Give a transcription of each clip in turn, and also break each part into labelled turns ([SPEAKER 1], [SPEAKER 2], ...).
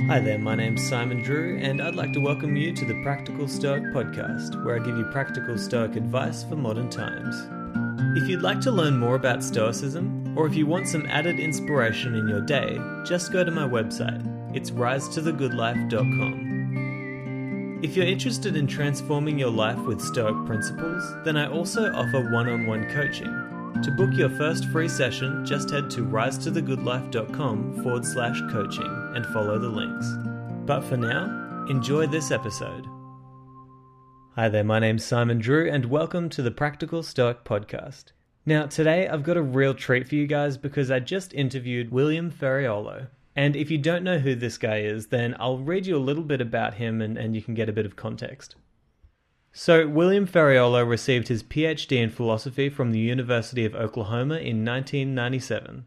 [SPEAKER 1] Hi there, my name's Simon Drew, and I'd like to welcome you to the Practical Stoic Podcast, where I give you practical Stoic advice for modern times. If you'd like to learn more about Stoicism, or if you want some added inspiration in your day, just go to my website. It's risetothegoodlife.com. If you're interested in transforming your life with Stoic principles, then I also offer one-on-one coaching. To book your first free session, just head to risetothegoodlife.com/coaching and follow the links. But for now, enjoy this episode. Hi there, my name's Simon Drew, and welcome to the Practical Stoic Podcast. Now, today I've got a real treat for you guys because I just interviewed William Ferrialo. And if you don't know who this guy is, then I'll read you a little bit about him and you can get a bit of context. So, William Ferrialo received his PhD in philosophy from the University of Oklahoma in 1997.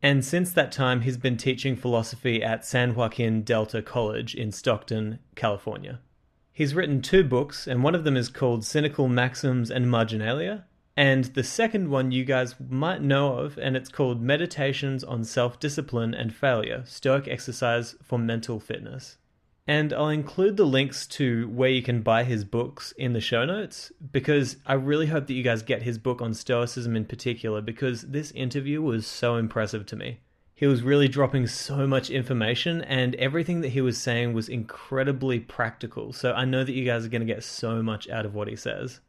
[SPEAKER 1] And since that time, he's been teaching philosophy at San Joaquin Delta College in Stockton, California. He's written 2 books, and one of them is called Cynical Maxims and Marginalia, and the second one you guys might know of, and it's called Meditations on Self-Discipline and Failure, Stoic Exercise for Mental Fitness. And I'll include the links to where you can buy his books in the show notes, because I really hope that you guys get his book on Stoicism in particular, because this interview was so impressive to me. He was really dropping so much information, and everything that he was saying was incredibly practical. So I know that you guys are going to get so much out of what he says.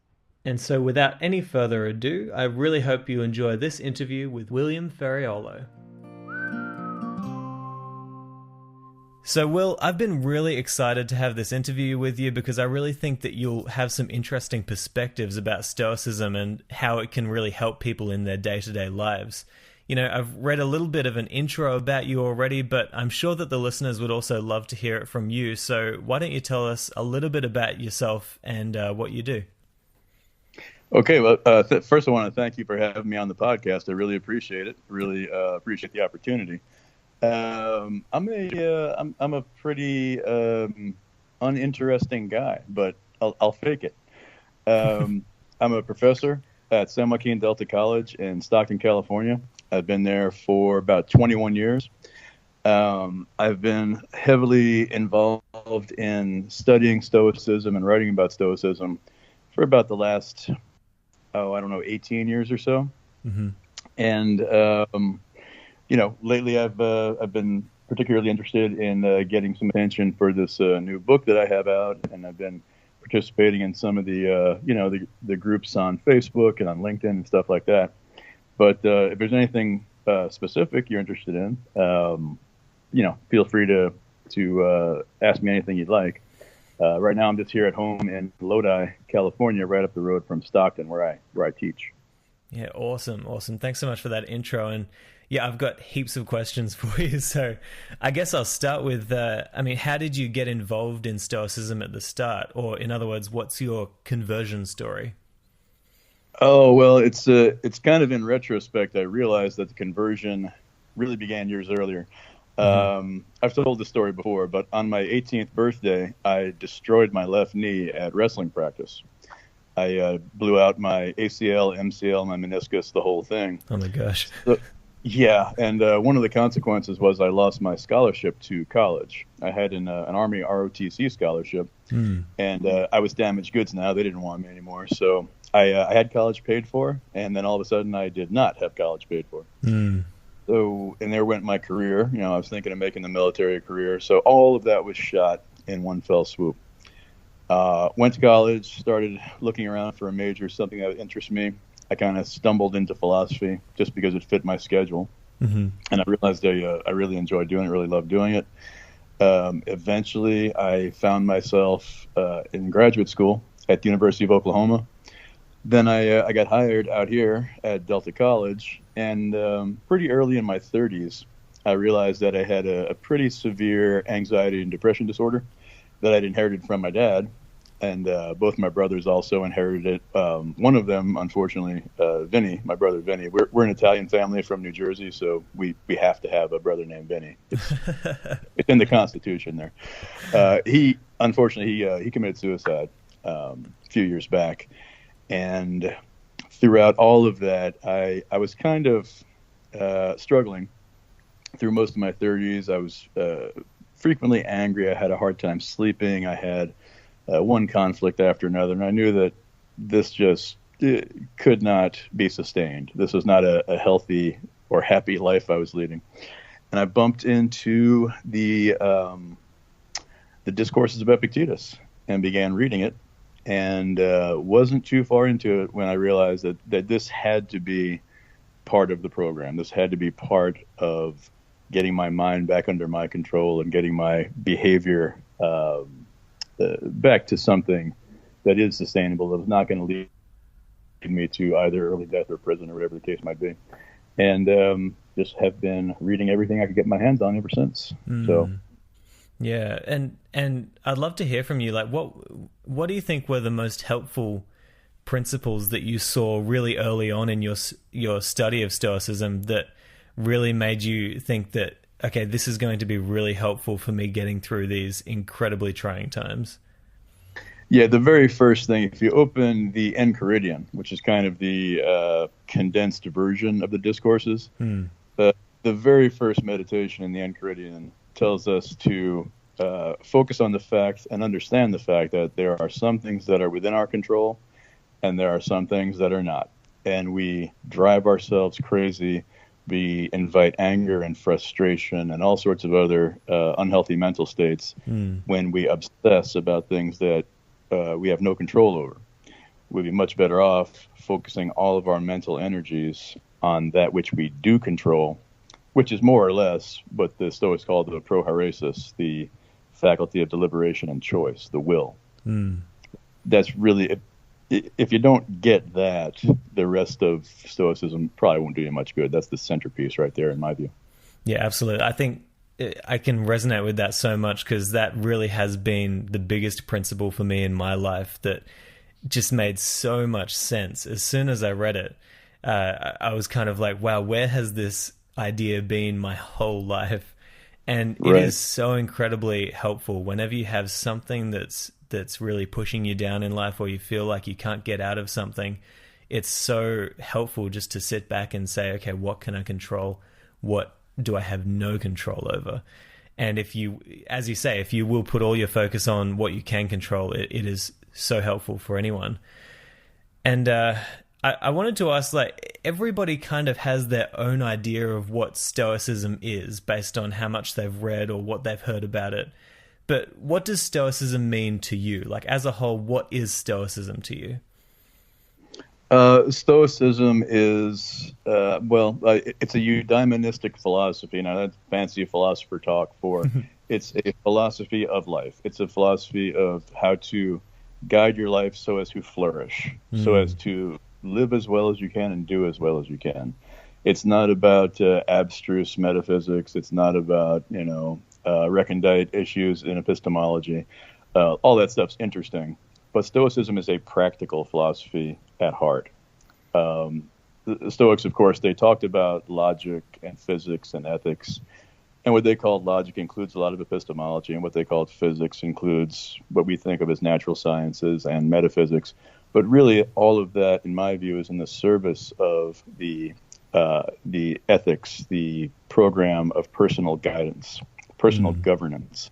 [SPEAKER 1] And so without any further ado, I really hope you enjoy this interview with William Ferrialo. So, Will, I've been really excited to have this interview with you because I really think that you'll have some interesting perspectives about Stoicism and how it can really help people in their day-to-day lives. You know, I've read a little bit of an intro about you already, but I'm sure that the listeners would also love to hear it from you. So why don't you tell us a little bit about yourself and what you do?
[SPEAKER 2] Okay, well, first I want to thank you for having me on the podcast. I really appreciate it. Really appreciate the opportunity. I'm a pretty uninteresting guy, but I'll fake it. I'm a professor at San Joaquin Delta College in Stockton, California. I've been there for about 21 years. I've been heavily involved in studying Stoicism and writing about Stoicism for about the last, 18 years or so. Mm-hmm. And lately I've been particularly interested in getting some attention for this new book that I have out, and I've been participating in some of the the groups on Facebook and on LinkedIn and stuff like that. But if there's anything specific you're interested in, feel free to ask me anything you'd like. Right now I'm just here at home in Lodi, California, right up the road from Stockton, where I teach.
[SPEAKER 1] Yeah, awesome. Thanks so much for that intro. And yeah, I've got heaps of questions for you. So I guess I'll start with, how did you get involved in Stoicism at the start? Or in other words, what's your conversion story?
[SPEAKER 2] Oh, well, it's kind of in retrospect, I realized that the conversion really began years earlier. Mm-hmm. I've told this story before, but on my 18th birthday, I destroyed my left knee at wrestling practice. I blew out my ACL, MCL, my meniscus, the whole thing.
[SPEAKER 1] Oh my gosh.
[SPEAKER 2] Yeah, and one of the consequences was I lost my scholarship to college. I had an Army ROTC scholarship, and I was damaged goods now. They didn't want me anymore. So I had college paid for, and then all of a sudden I did not have college paid for. So, and there went my career. I was thinking of making the military a career. So all of that was shot in one fell swoop. Went to college, started looking around for a major, something that would interest me. I kind of stumbled into philosophy just because it fit my schedule. Mm-hmm. And I realized I really enjoyed doing it, really loved doing it. Eventually, I found myself in graduate school at the University of Oklahoma. Then I got hired out here at Delta College. And pretty early in my 30s, I realized that I had a pretty severe anxiety and depression disorder that I'd inherited from my dad. And both my brothers also inherited it. One of them, unfortunately, Vinny, my brother Vinny. We're an Italian family from New Jersey, so we have to have a brother named Vinny. It's in the Constitution there. He committed suicide a few years back, and throughout all of that, I was kind of struggling through most of my 30s. I was frequently angry. I had a hard time sleeping. I had one conflict after another, and I knew that this just could not be sustained. This was not a healthy or happy life I was leading. And I bumped into the Discourses of Epictetus and began reading it, and wasn't too far into it when I realized that this had to be part of the program. This had to be part of getting my mind back under my control and getting my behavior back to something that is sustainable, that is not going to lead me to either early death or prison or whatever the case might be. And just have been reading everything I could get my hands on ever since. So,
[SPEAKER 1] yeah, and I'd love to hear from you. Like, what do you think were the most helpful principles that you saw really early on in your study of Stoicism that really made you think that, okay, this is going to be really helpful for me getting through these incredibly trying times?
[SPEAKER 2] Yeah, the very first thing, if you open the Enchiridion, which is kind of the condensed version of the Discourses, the very first meditation in the Enchiridion tells us to focus on the fact and understand the fact that there are some things that are within our control and there are some things that are not. And we drive ourselves crazy. We invite anger and frustration and all sorts of other unhealthy mental states when we obsess about things that we have no control over. We'd be much better off focusing all of our mental energies on that which we do control, which is more or less what the Stoics call the prohairesis, the faculty of deliberation and choice, the will. That's really, if you don't get that, the rest of Stoicism probably won't do you much good. That's the centerpiece right there, in my view.
[SPEAKER 1] Yeah, absolutely. I think I can resonate with that so much because that really has been the biggest principle for me in my life that just made so much sense. As soon as I read it, I was kind of like, wow, where has this idea been my whole life? And it is so incredibly helpful whenever you have something that's really pushing you down in life, or you feel like you can't get out of something. It's so helpful just to sit back and say, okay, what can I control? What do I have no control over? And if you, as you say, if you will put all your focus on what you can control, it is so helpful for anyone. And I wanted to ask, like, everybody kind of has their own idea of what Stoicism is based on how much they've read or what they've heard about it. But what does Stoicism mean to you? Like, as a whole, what is Stoicism to you?
[SPEAKER 2] Stoicism is, it's a eudaimonistic philosophy. Now, that's fancy philosopher talk for it's a philosophy of life. It's a philosophy of how to guide your life so as to flourish, so as to live as well as you can and do as well as you can. It's not about abstruse metaphysics. It's not about, recondite issues in epistemology. All that stuff's interesting. But Stoicism is a practical philosophy at heart. The Stoics, of course, they talked about logic and physics and ethics. And what they called logic includes a lot of epistemology, and what they called physics includes what we think of as natural sciences and metaphysics. But really, all of that, in my view, is in the service of the ethics, the program of personal guidance, personal governance.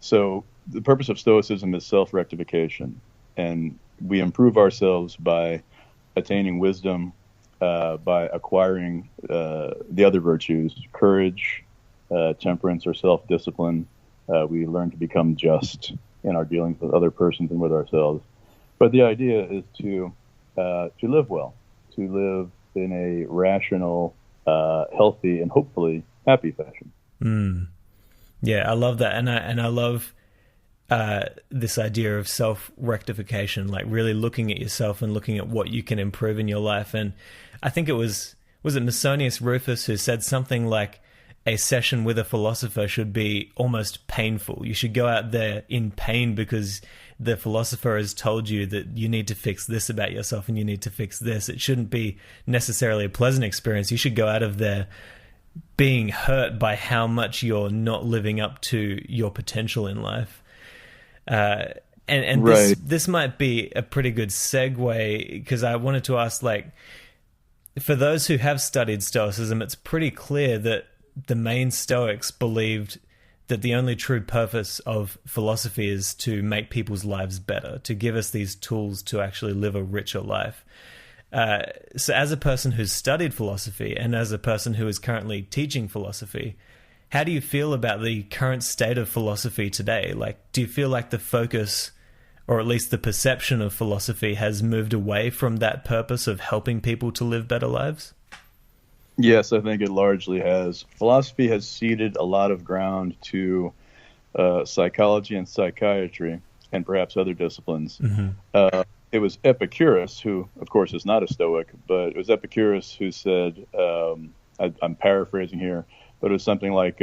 [SPEAKER 2] So the purpose of Stoicism is self-rectification, and we improve ourselves by attaining wisdom, by acquiring the other virtues, courage, temperance, or self-discipline. We learn to become just in our dealings with other persons and with ourselves. But the idea is to live well, to live in a rational, healthy, and hopefully happy fashion.
[SPEAKER 1] Yeah, I love that, and I love this idea of self-rectification, like really looking at yourself and looking at what you can improve in your life. And I think it was it Musonius Rufus who said something like, a session with a philosopher should be almost painful. You should go out there in pain because the philosopher has told you that you need to fix this about yourself and you need to fix this. It shouldn't be necessarily a pleasant experience. You should go out of there being hurt by how much you're not living up to your potential in life. And this might be a pretty good segue, because I wanted to ask, like, for those who have studied Stoicism, it's pretty clear that the main Stoics believed that the only true purpose of philosophy is to make people's lives better, to give us these tools to actually live a richer life. So as a person who's studied philosophy and as a person who is currently teaching philosophy, how do you feel about the current state of philosophy today? Like, do you feel like the focus, or at least the perception of philosophy, has moved away from that purpose of helping people to live better lives?
[SPEAKER 2] Yes, I think it largely has. Philosophy has ceded a lot of ground to psychology and psychiatry and perhaps other disciplines. Mm-hmm. It was Epicurus, who, of course, is not a Stoic, but it was Epicurus who said, I'm paraphrasing here, but it was something like,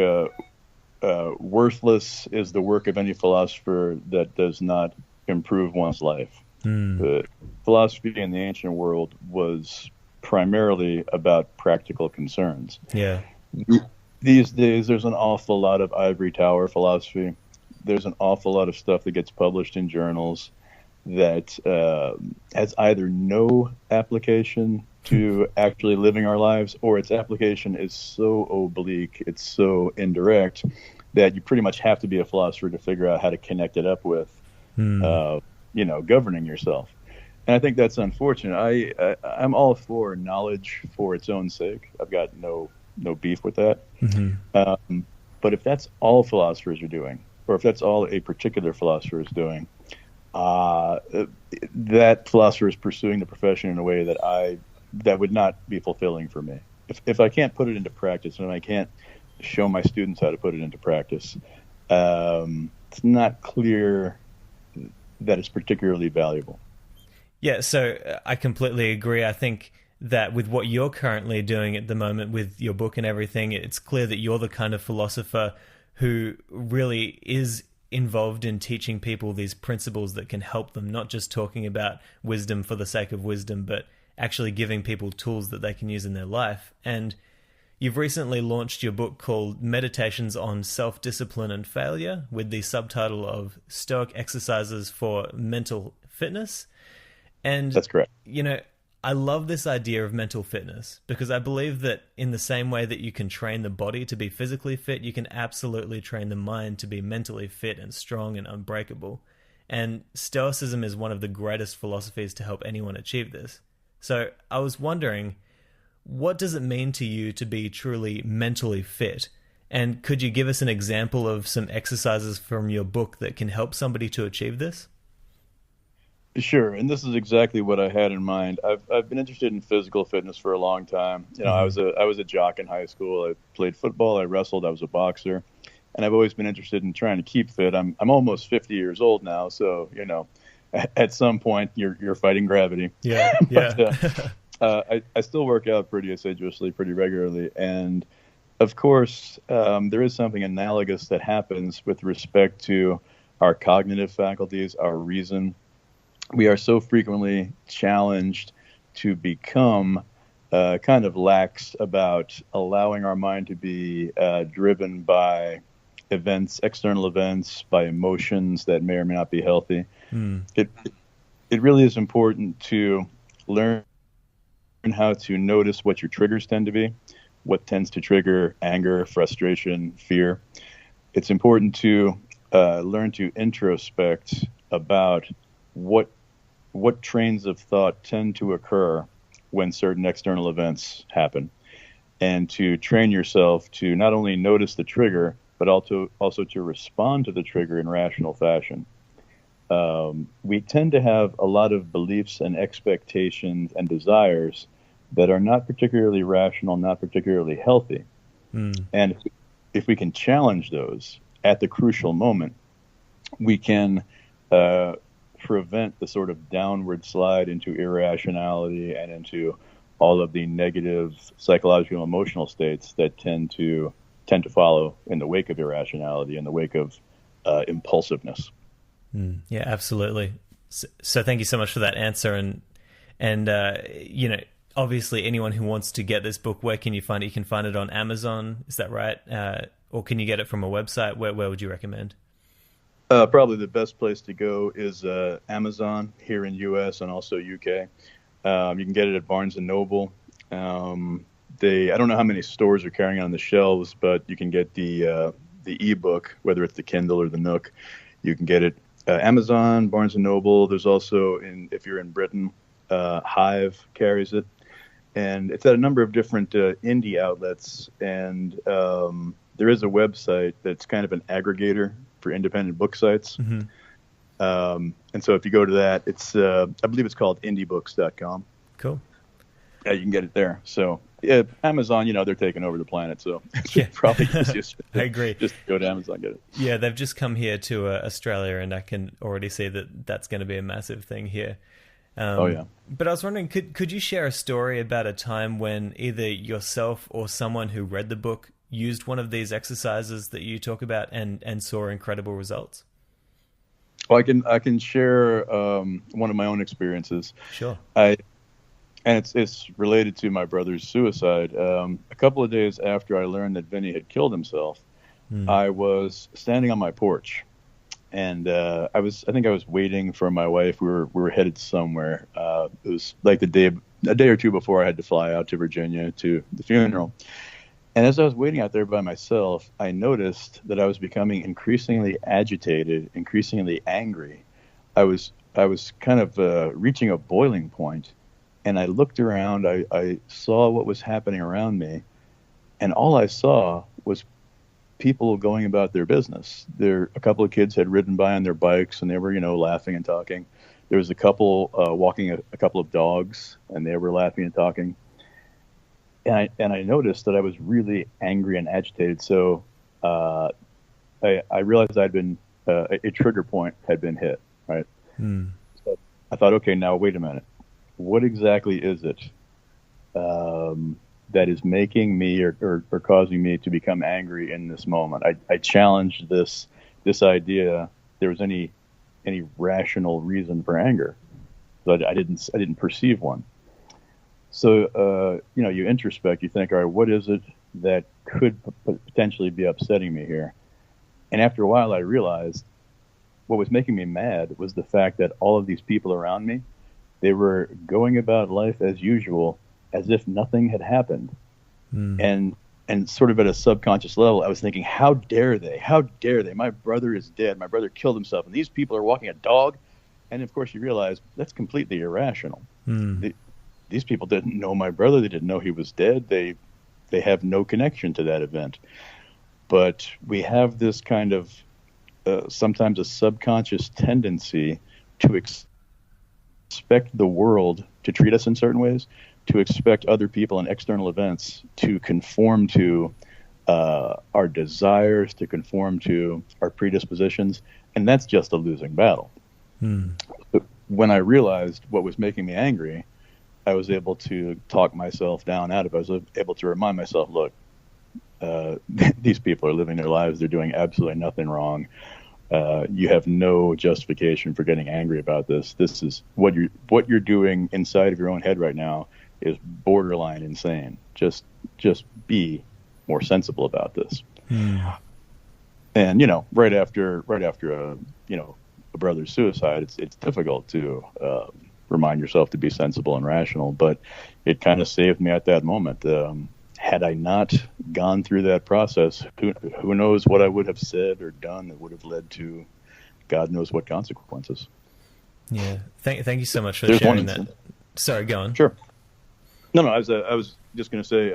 [SPEAKER 2] worthless is the work of any philosopher that does not improve one's life. But philosophy in the ancient world was primarily about practical concerns.
[SPEAKER 1] Yeah.
[SPEAKER 2] These days, there's an awful lot of ivory tower philosophy. There's an awful lot of stuff that gets published in journals that has either no application to actually living our lives, or its application is so oblique, it's so indirect, that you pretty much have to be a philosopher to figure out how to connect it up with, governing yourself. And I think that's unfortunate. I'm all for knowledge for its own sake. I've got no beef with that. Mm-hmm. But if that's all philosophers are doing, or if that's all a particular philosopher is doing, that philosopher is pursuing the profession in a way that would not be fulfilling for me. If I can't put it into practice, and I can't show my students how to put it into practice, it's not clear that it's particularly valuable.
[SPEAKER 1] Yeah, so I completely agree. I think that with what you're currently doing at the moment with your book and everything, it's clear that you're the kind of philosopher who really is involved in teaching people these principles that can help them, not just talking about wisdom for the sake of wisdom, but actually giving people tools that they can use in their life. And you've recently launched your book called Meditations on Self-Discipline and Failure, with the subtitle of Stoic Exercises for Mental Fitness. And
[SPEAKER 2] that's correct.
[SPEAKER 1] I love this idea of mental fitness, because I believe that in the same way that you can train the body to be physically fit, you can absolutely train the mind to be mentally fit and strong and unbreakable. And Stoicism is one of the greatest philosophies to help anyone achieve this. So I was wondering, what does it mean to you to be truly mentally fit? And could you give us an example of some exercises from your book that can help somebody to achieve this?
[SPEAKER 2] Sure, and this is exactly what I had in mind. I've been interested in physical fitness for a long time. I was a jock in high school. I played football, I wrestled, I was a boxer, and I've always been interested in trying to keep fit. I'm almost 50 years old now, so at some point you're fighting gravity.
[SPEAKER 1] Yeah,
[SPEAKER 2] I still work out pretty assiduously, pretty regularly, and of course there is something analogous that happens with respect to our cognitive faculties, our reason. We are so frequently challenged to become kind of lax about allowing our mind to be driven by events, external events, by emotions that may or may not be healthy. It really is important to learn how to notice what your triggers tend to be, what tends to trigger anger, frustration, fear. It's important to learn to introspect about what trains of thought tend to occur when certain external events happen, and to train yourself to not only notice the trigger, but also to respond to the trigger in rational fashion. We tend to have a lot of beliefs and expectations and desires that are not particularly rational, not particularly healthy. And if we can challenge those at the crucial moment, we can prevent the sort of downward slide into irrationality and into all of the negative psychological and emotional states that tend to follow in the wake of irrationality, in the wake of impulsiveness.
[SPEAKER 1] Yeah, absolutely. So thank you so much for that answer. And obviously anyone who wants to get this book, where can you find it? You can find it on Amazon, is that right? Or can you get it from a website? Where would you recommend?
[SPEAKER 2] Probably the best place to go is Amazon here in U.S. and also UK. You can get it at Barnes & Noble. I don't know how many stores are carrying it on the shelves, but you can get the the ebook, whether it's the Kindle or the Nook, you can get it Amazon, Barnes and Noble. There's also, if you're in Britain, Hive carries it, and it's at a number of different indie outlets. And there is a website that's kind of an aggregator for independent book sites.
[SPEAKER 1] Mm-hmm.
[SPEAKER 2] And so if you go to that, it's I believe it's called indiebooks.com.
[SPEAKER 1] Cool.
[SPEAKER 2] Yeah, you can get it there. So yeah, Amazon, they're taking over the planet, so it's
[SPEAKER 1] Yeah.
[SPEAKER 2] probably easiest.
[SPEAKER 1] I agree.
[SPEAKER 2] Just go to Amazon, get it.
[SPEAKER 1] Yeah, they've just come here to Australia, and I can already see that that's going to be a massive thing here.
[SPEAKER 2] Oh yeah.
[SPEAKER 1] But I was wondering, could you share a story about a time when either yourself or someone who read the book used one of these exercises that you talk about and saw incredible results?
[SPEAKER 2] Well, I can share one of my own experiences.
[SPEAKER 1] Sure.
[SPEAKER 2] And it's related to my brother's suicide. A couple of days after I learned that Vinny had killed himself, I was standing on my porch, and I think I was waiting for my wife. We were headed somewhere. It was like a day or two before I had to fly out to Virginia to the funeral. And as I was waiting out there by myself, I noticed that I was becoming increasingly agitated, increasingly angry. I was kind of reaching a boiling point, and I looked around. I saw what was happening around me, and all I saw was people going about their business. A couple of kids had ridden by on their bikes, and they were, laughing and talking. There was a couple walking a couple of dogs, and they were laughing and talking. And I noticed that I was really angry and agitated. So I realized I'd been a trigger point had been hit. Right. So I thought, okay, now wait a minute. What exactly is it that is making me or causing me to become angry in this moment? I challenged this idea. There was any rational reason for anger, but I didn't perceive one. So, you introspect, you think, all right, what is it that could potentially be upsetting me here? And after a while, I realized what was making me mad was the fact that all of these people around me, they were going about life as usual, as if nothing had happened. And sort of at a subconscious level, I was thinking, how dare they? How dare they? My brother is dead. My brother killed himself. And these people are walking a dog. And, of course, you realize that's completely irrational. These people didn't know my brother. They didn't know he was dead. They have no connection to that event. But we have this kind of sometimes a subconscious tendency to expect the world to treat us in certain ways, to expect other people and external events to conform to our desires, to conform to our predispositions. And that's just a losing battle. But when I realized what was making me angry, I was able to talk myself down out of it. I was able to remind myself, look, these people are living their lives. They're doing absolutely nothing wrong. You have no justification for getting angry about this. This is what you're doing inside of your own head right now is borderline insane. Just be more sensible about this. And right after a brother's suicide, it's difficult to remind yourself to be sensible and rational, but it kind of saved me at that moment. Had I not gone through that process, who knows what I would have said or done that would have led to God knows what consequences.
[SPEAKER 1] Yeah. Thank you so much for sharing that. Sorry, go on.
[SPEAKER 2] Sure. No, I was just going to say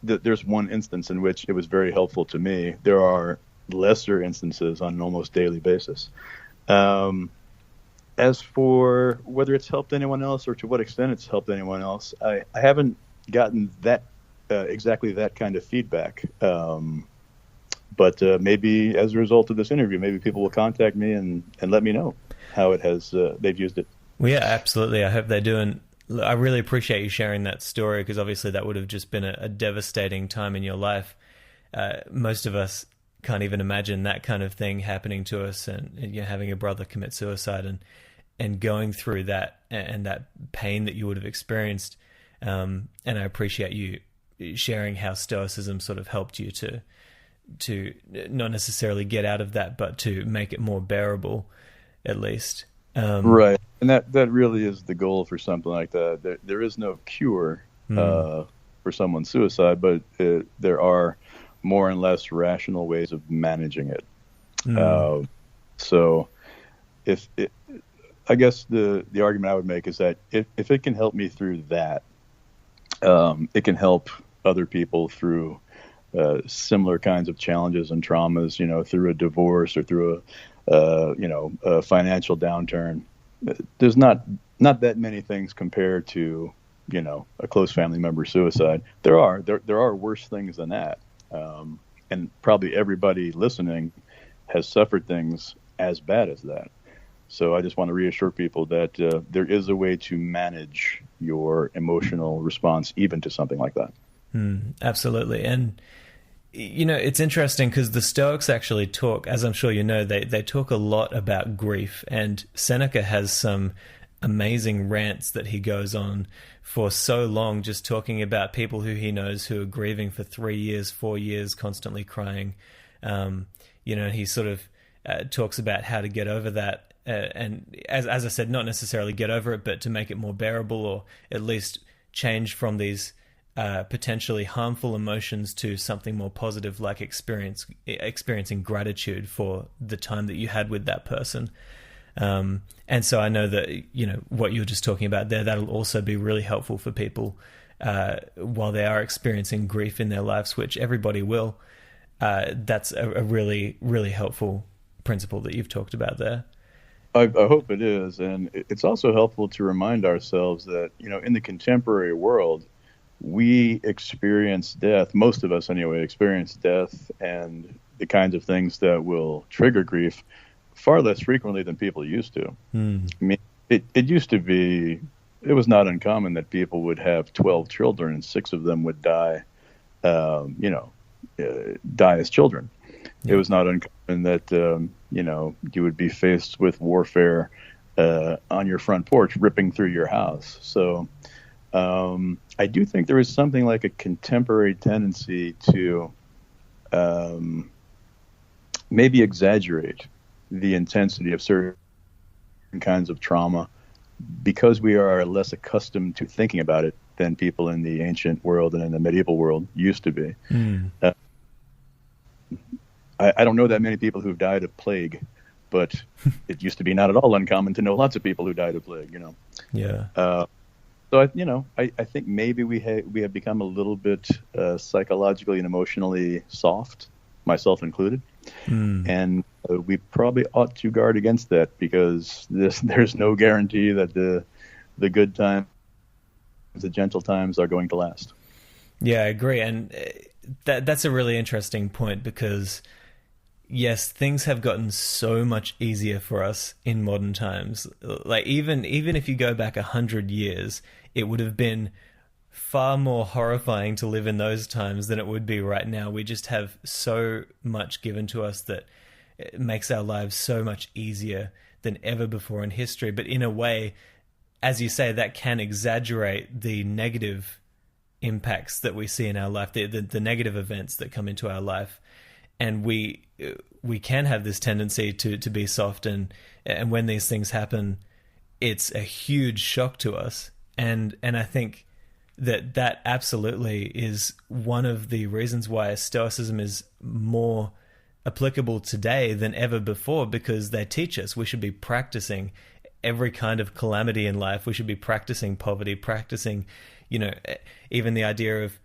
[SPEAKER 2] that there's one instance in which it was very helpful to me. There are lesser instances on an almost daily basis. As for whether it's helped anyone else or to what extent it's helped anyone else, I haven't gotten that exactly that kind of feedback. But maybe as a result of this interview, maybe people will contact me and let me know how it has they've used it.
[SPEAKER 1] Well, yeah, absolutely. I hope they do. And I really appreciate you sharing that story, because obviously that would have just been a devastating time in your life. Most of us can't even imagine that kind of thing happening to us, and having a brother commit suicide and going through that and that pain that you would have experienced. And I appreciate you sharing how Stoicism sort of helped you to not necessarily get out of that, but to make it more bearable, at least.
[SPEAKER 2] Right. And that really is the goal for something like that. There is no cure for someone's suicide, but there are more and less rational ways of managing it.
[SPEAKER 1] Mm.
[SPEAKER 2] So I guess the argument I would make is that if it can help me through that, it can help other people through similar kinds of challenges and traumas, through a divorce or through a financial downturn. There's not that many things compared to, a close family member suicide. There are worse things than that. And probably everybody listening has suffered things as bad as that. So I just want to reassure people that there is a way to manage your emotional response even to something like that.
[SPEAKER 1] Absolutely. And, it's interesting because the Stoics actually talk, as I'm sure you know, they talk a lot about grief. And Seneca has some amazing rants that he goes on for so long, just talking about people who he knows who are grieving for 3 years, 4 years, constantly crying. He sort of talks about how to get over that. And as I said, not necessarily get over it, but to make it more bearable, or at least change from these potentially harmful emotions to something more positive, like experiencing gratitude for the time that you had with that person. And so I know that, what you were just talking about there, that'll also be really helpful for people while they are experiencing grief in their lives, which everybody will. That's a really, really helpful principle that you've talked about there.
[SPEAKER 2] I hope it is. And it's also helpful to remind ourselves that, in the contemporary world, we experience death, most of us anyway, experience death and the kinds of things that will trigger grief far less frequently than people used to. I mean, it used to be, it was not uncommon that people would have 12 children and 6 of them would die, die as children. Yeah. It was not uncommon that, you would be faced with warfare on your front porch, ripping through your house. So I do think there is something like a contemporary tendency to maybe exaggerate the intensity of certain kinds of trauma because we are less accustomed to thinking about it than people in the ancient world and in the medieval world used to be. I don't know that many people who've died of plague, but it used to be not at all uncommon to know lots of people who died of plague,
[SPEAKER 1] Yeah.
[SPEAKER 2] So, I think maybe we have become a little bit psychologically and emotionally soft, myself included. And we probably ought to guard against that because there's no guarantee that the good times, the gentle times are going to last.
[SPEAKER 1] Yeah, I agree. And that's a really interesting point because, yes, things have gotten so much easier for us in modern times. Like even if you go back 100 years, it would have been far more horrifying to live in those times than it would be right now. We just have so much given to us that it makes our lives so much easier than ever before in history. But in a way, as you say, that can exaggerate the negative impacts that we see in our life, the negative events that come into our life. And we can have this tendency to be soft, and when these things happen, it's a huge shock to us. And I think that absolutely is one of the reasons why Stoicism is more applicable today than ever before, because they teach us we should be practicing every kind of calamity in life. We should be practicing poverty, practicing, even the idea of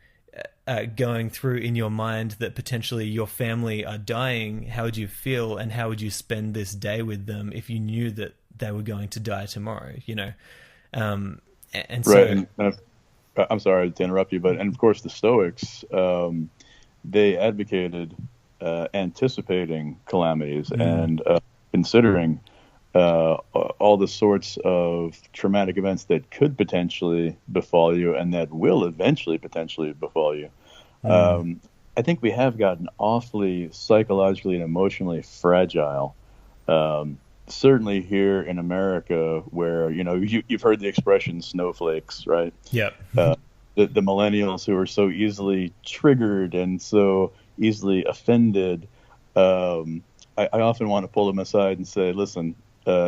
[SPEAKER 1] going through in your mind that potentially your family are dying. How would you feel, and how would you spend this day with them if you knew that they were going to die tomorrow? And so,
[SPEAKER 2] right. And I'm sorry to interrupt you, and of course the Stoics, they advocated anticipating calamities and considering all the sorts of traumatic events that could potentially befall you and that will eventually potentially befall you. I think we have gotten awfully psychologically and emotionally fragile. Certainly here in America, where you've heard the expression "snowflakes," right?
[SPEAKER 1] Yep.
[SPEAKER 2] The millennials who are so easily triggered and so easily offended. I often want to pull them aside and say, "Listen,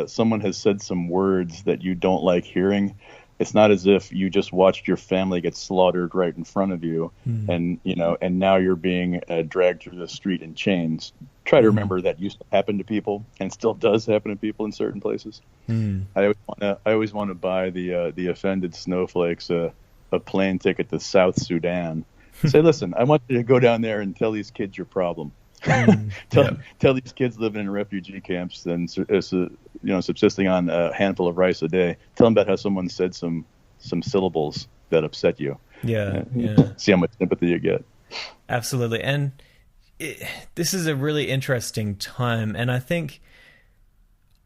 [SPEAKER 2] someone has said some words that you don't like hearing. It's not as if you just watched your family get slaughtered right in front of you, and now you're being dragged through the street in chains. Try to remember that used to happen to people, and still does happen to people in certain places. I always want to buy the offended snowflakes a plane ticket to South Sudan. Say, listen, I want you to go down there and tell these kids your problem. Tell these kids living in refugee camps and subsisting on a handful of rice a day. Tell them about how someone said some syllables that upset you. See how much sympathy you get.
[SPEAKER 1] Absolutely. And this is a really interesting time, and I think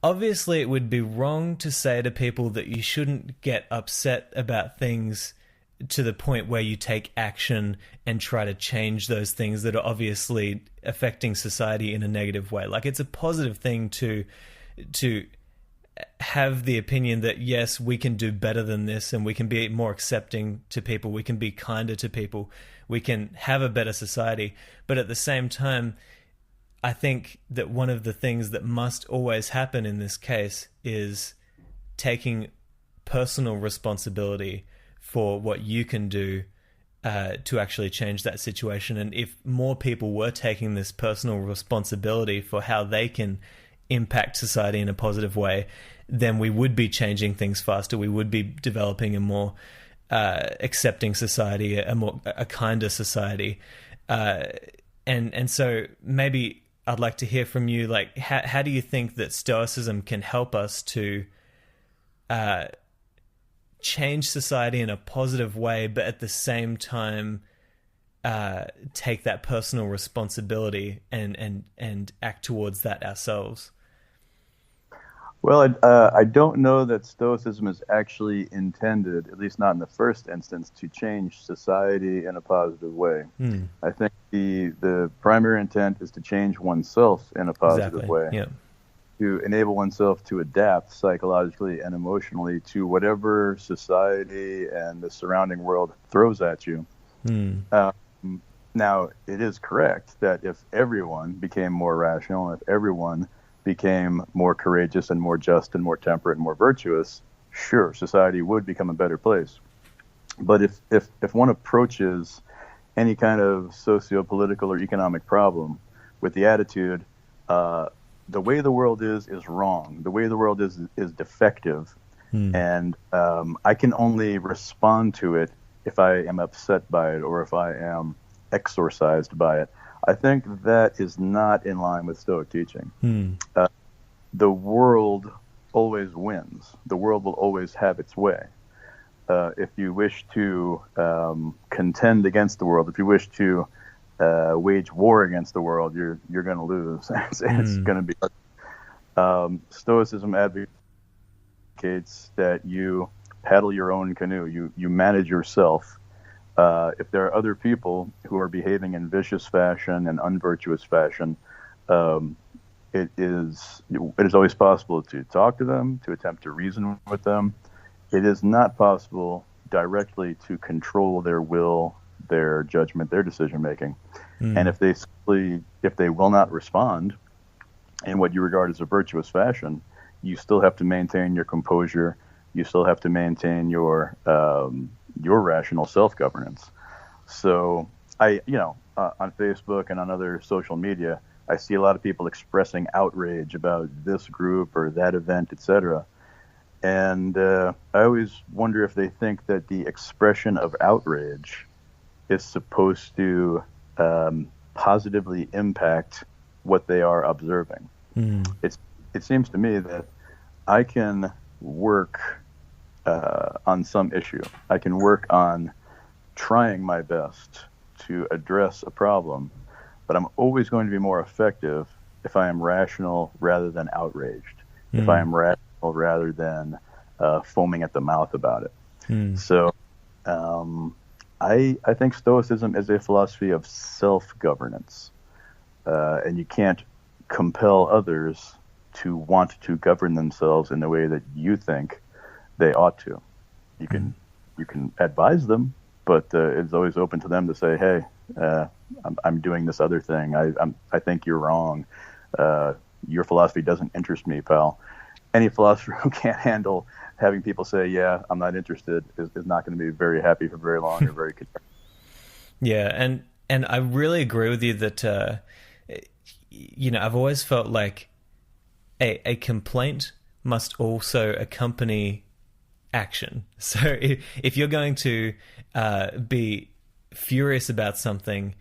[SPEAKER 1] obviously it would be wrong to say to people that you shouldn't get upset about things to the point where you take action and try to change those things that are obviously affecting society in a negative way. Like, it's a positive thing to have the opinion that, yes, we can do better than this, and we can be more accepting to people, we can be kinder to people, we can have a better society. But at the same time, I think that one of the things that must always happen in this case is taking personal responsibility for what you can do to actually change that situation. And if more people were taking this personal responsibility for how they can impact society in a positive way, then we would be changing things faster. We would be developing a more accepting society, a kinder society. And so maybe I'd like to hear from you, like, how do you think that Stoicism can help us to change society in a positive way, but at the same time take that personal responsibility and act towards that ourselves?
[SPEAKER 2] Well, I don't know that Stoicism is actually intended, at least not in the first instance, to change society in a positive way. I think the primary intent is to change oneself in a positive way, to enable oneself to adapt psychologically and emotionally to whatever society and the surrounding world throws at you. Now, it is correct that if everyone became more rational, if everyone became more courageous and more just and more temperate and more virtuous, sure, society would become a better place. But if one approaches any kind of socio-political or economic problem with the attitude, the way the world is wrong, the way the world is defective, and I can only respond to it if I am upset by it or if I am exorcised by it, I think that is not in line with Stoic teaching. The world always wins. The world will always have its way. If you wish to contend against the world, if you wish to wage war against the world, you're going to lose. It's going to be. Stoicism advocates that you paddle your own canoe. You manage yourself. If there are other people who are behaving in vicious fashion and unvirtuous fashion, it is always possible to talk to them, to attempt to reason with them. It is not possible directly to control their will, their judgment, their decision making. And if they will not respond in what you regard as a virtuous fashion, you still have to maintain your composure. You still have to maintain your rational self-governance. So on Facebook and on other social media, I see a lot of people expressing outrage about this group or that event, etc. And I always wonder if they think that the expression of outrage is supposed to positively impact what they are observing. It seems to me that I can work on some issue. I can work on trying my best to address a problem, but I'm always going to be more effective if I am rational rather than outraged, if I am rational rather than foaming at the mouth about it. So I think Stoicism is a philosophy of self-governance, and you can't compel others to want to govern themselves in the way that you think they ought to. You can advise them, but it's always open to them to say, "Hey, I'm doing this other thing. I think you're wrong. Your philosophy doesn't interest me, pal." Any philosopher who can't handle having people say, yeah, I'm not interested is not going to be very happy for very long or very content.
[SPEAKER 1] Yeah, and I really agree with you that I've always felt like a complaint must also accompany action. So if you're going to be furious about something,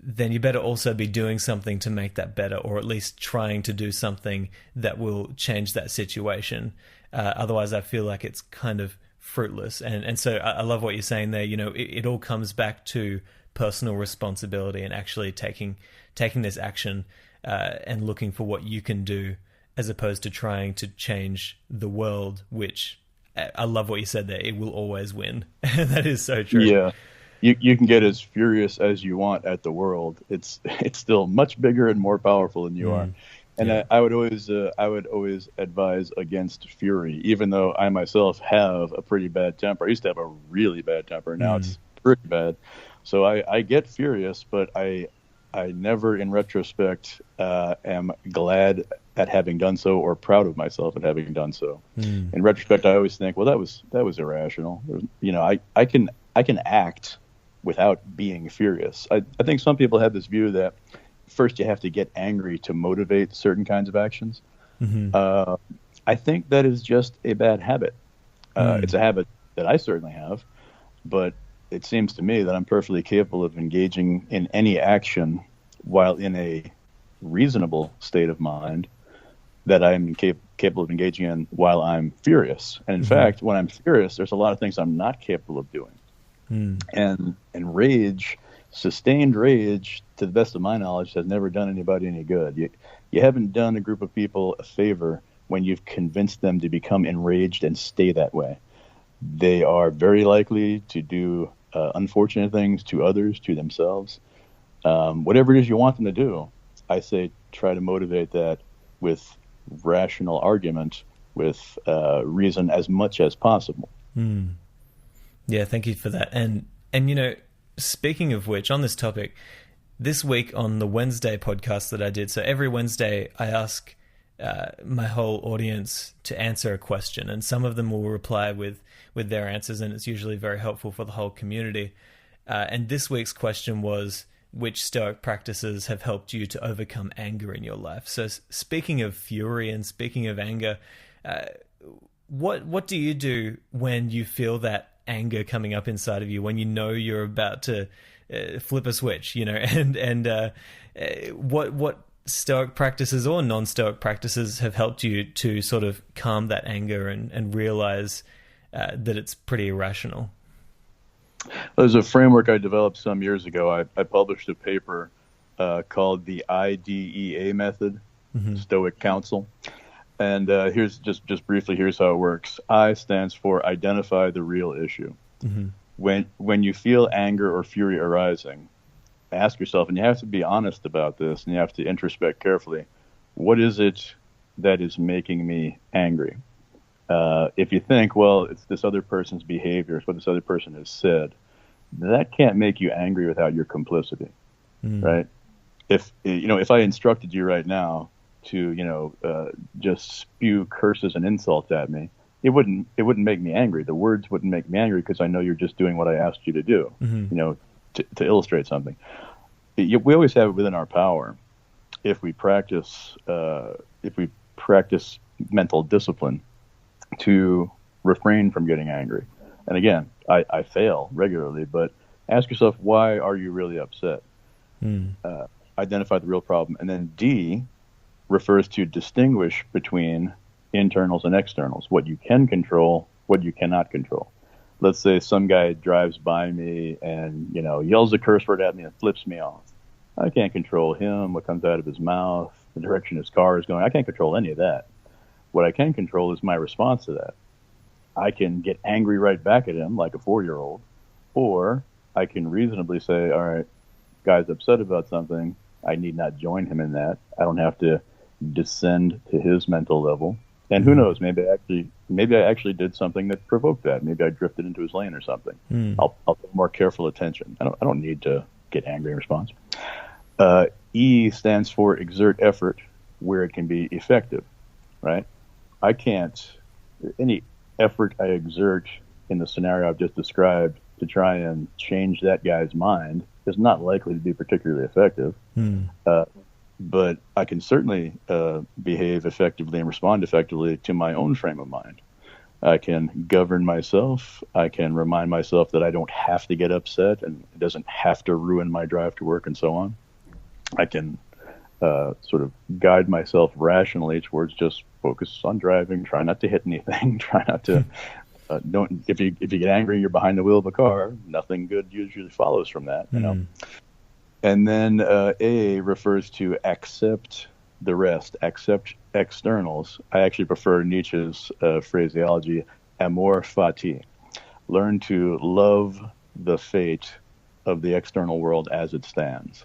[SPEAKER 1] then you better also be doing something to make that better, or at least trying to do something that will change that situation. Otherwise, I feel like it's kind of fruitless. And so I love what you're saying there. It all comes back to personal responsibility and actually taking this action and looking for what you can do, as opposed to trying to change the world, which I love what you said there. It will always win. That is so true.
[SPEAKER 2] Yeah. You can get as furious as you want at the world. It's still much bigger and more powerful than you are. And yeah. I would always advise against fury, even though I myself have a pretty bad temper. I used to have a really bad temper. Now it's pretty bad. So I get furious, but I never, in retrospect, am glad at having done so or proud of myself at having done so. In retrospect, I always think, well, that was irrational. I can act without being furious. I think some people have this view that first you have to get angry to motivate certain kinds of actions. I think that is just a bad habit. It's a habit that I certainly have, but it seems to me that I'm perfectly capable of engaging in any action while in a reasonable state of mind that I'm capable of engaging in while I'm furious. And in fact, when I'm furious, there's a lot of things I'm not capable of doing. And rage, sustained rage, to the best of my knowledge, has never done anybody any good. You haven't done a group of people a favor when you've convinced them to become enraged and stay that way. They are very likely to do unfortunate things to others, to themselves. Whatever it is you want them to do, I say try to motivate that with rational argument, with reason as much as possible.
[SPEAKER 1] Yeah, thank you for that. And speaking of which, on this topic, this week on the Wednesday podcast that I did, so every Wednesday I ask my whole audience to answer a question, and some of them will reply with their answers, and it's usually very helpful for the whole community. And this week's question was, which Stoic practices have helped you to overcome anger in your life? So speaking of fury and speaking of anger, what do you do when you feel that anger coming up inside of you, when you know you're about to flip a switch, and what Stoic practices or non-Stoic practices have helped you to sort of calm that anger and realize that it's pretty irrational?
[SPEAKER 2] There's a framework I developed some years ago. I published a paper called the IDEA method, Stoic Counsel. And here's just briefly, here's how it works. I stands for identify the real issue. When you feel anger or fury arising, ask yourself, and you have to be honest about this, and you have to introspect carefully, what is it that is making me angry? If you think, well, it's this other person's behavior, it's what this other person has said, that can't make you angry without your complicity, right? If I instructed you right now to just spew curses and insults at me, it wouldn't make me angry. The words wouldn't make me angry because I know you're just doing what I asked you to do, to illustrate something. We always have it within our power if we practice mental discipline to refrain from getting angry. And again, I fail regularly, but ask yourself, why are you really upset? Identify the real problem. And then D refers to distinguish between internals and externals, what you can control, what you cannot control. Let's say some guy drives by me and, yells a curse word at me and flips me off. I can't control him, what comes out of his mouth, the direction his car is going. I can't control any of that. What I can control is my response to that. I can get angry right back at him like a 4-year-old, or I can reasonably say, all right, guy's upset about something. I need not join him in that. I don't have to descend to his mental level. And who knows, maybe I actually did something that provoked that. Maybe I drifted into his lane or something. I'll pay more careful attention. I don't need to get angry in response. E stands for exert effort where it can be effective, right? I can't, any effort I exert in the scenario I've just described to try and change that guy's mind is not likely to be particularly effective. But I can certainly behave effectively and respond effectively to my own frame of mind. I can govern myself. I can remind myself that I don't have to get upset and it doesn't have to ruin my drive to work and so on. I can sort of guide myself rationally towards just focus on driving, try not to hit anything, try not to don't. If you get angry, you're behind the wheel of a car. Nothing good usually follows from that, you know. And then A refers to accept the rest, accept externals. I actually prefer Nietzsche's phraseology, amor fati. Learn to love the fate of the external world as it stands.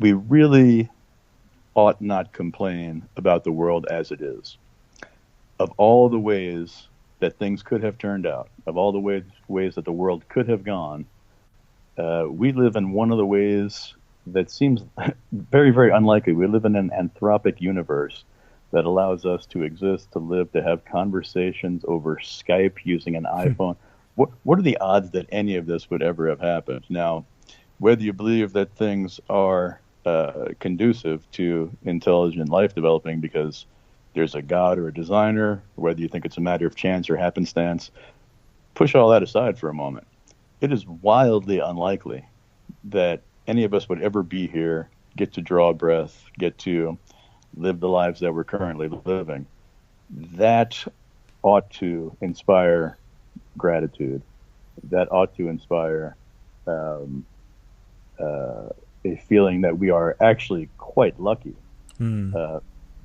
[SPEAKER 2] We really ought not complain about the world as it is. Of all the ways that things could have turned out, of all the ways that the world could have gone, we live in one of the ways that seems very, very unlikely. We live in an anthropic universe that allows us to exist, to live, to have conversations over Skype using an iPhone. What are the odds that any of this would ever have happened? Now, whether you believe that things are conducive to intelligent life developing because there's a God or a designer, whether you think it's a matter of chance or happenstance, push all that aside for a moment. It is wildly unlikely that any of us would ever be here, get to draw a breath, get to live the lives that we're currently living. That ought to inspire gratitude. That ought to inspire a feeling that we are actually quite lucky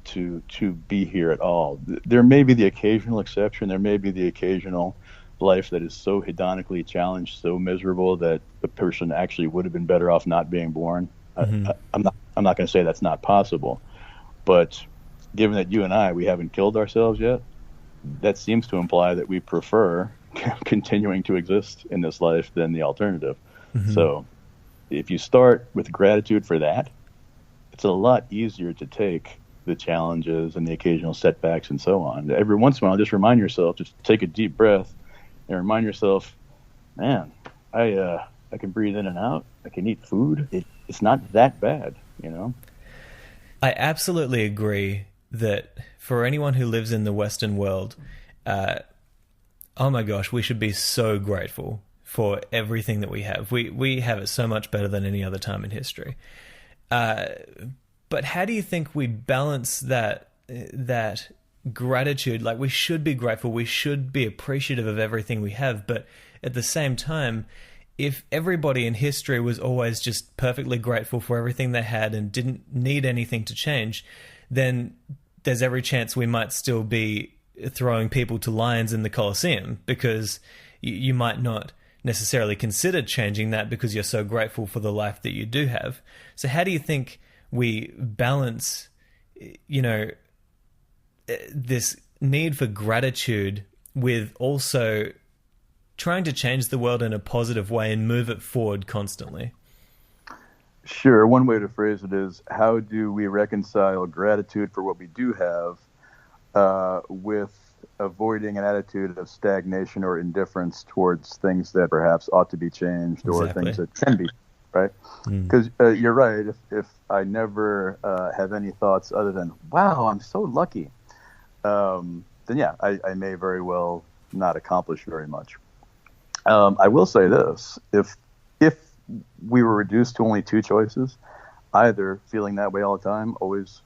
[SPEAKER 2] to be here at all. There may be the occasional exception. There may be the occasional life that is so hedonically challenged, so miserable that the person actually would have been better off not being born. I'm not going to say that's not possible, but given that you and I, we haven't killed ourselves yet, that seems to imply that we prefer continuing to exist in this life than the alternative. So if you start with gratitude for that, it's a lot easier to take the challenges and the occasional setbacks and so on. Every once in a while, just remind yourself, just take a deep breath and remind yourself, man, I can breathe in and out. I can eat food. It's not that bad, you know?
[SPEAKER 1] I absolutely agree that for anyone who lives in the Western world, oh my gosh, we should be so grateful for everything that we have. We have it so much better than any other time in history. But how do you think we balance that gratitude? Like, we should be grateful, we should be appreciative of everything we have, but at the same time, if everybody in history was always just perfectly grateful for everything they had and didn't need anything to change, then there's every chance we might still be throwing people to lions in the Colosseum, because you might not necessarily consider changing that because you're so grateful for the life that you do have. So how do you think we balance, this need for gratitude with also trying to change the world in a positive way and move it forward constantly?
[SPEAKER 2] Sure. One way to phrase it is, how do we reconcile gratitude for what we do have with avoiding an attitude of stagnation or indifference towards things that perhaps ought to be changed or things that can be, right? Because you're right. If I never have any thoughts other than, wow, I'm so lucky, then yeah, I may very well not accomplish very much. I will say this, if we were reduced to only two choices, either feeling that way all the time, always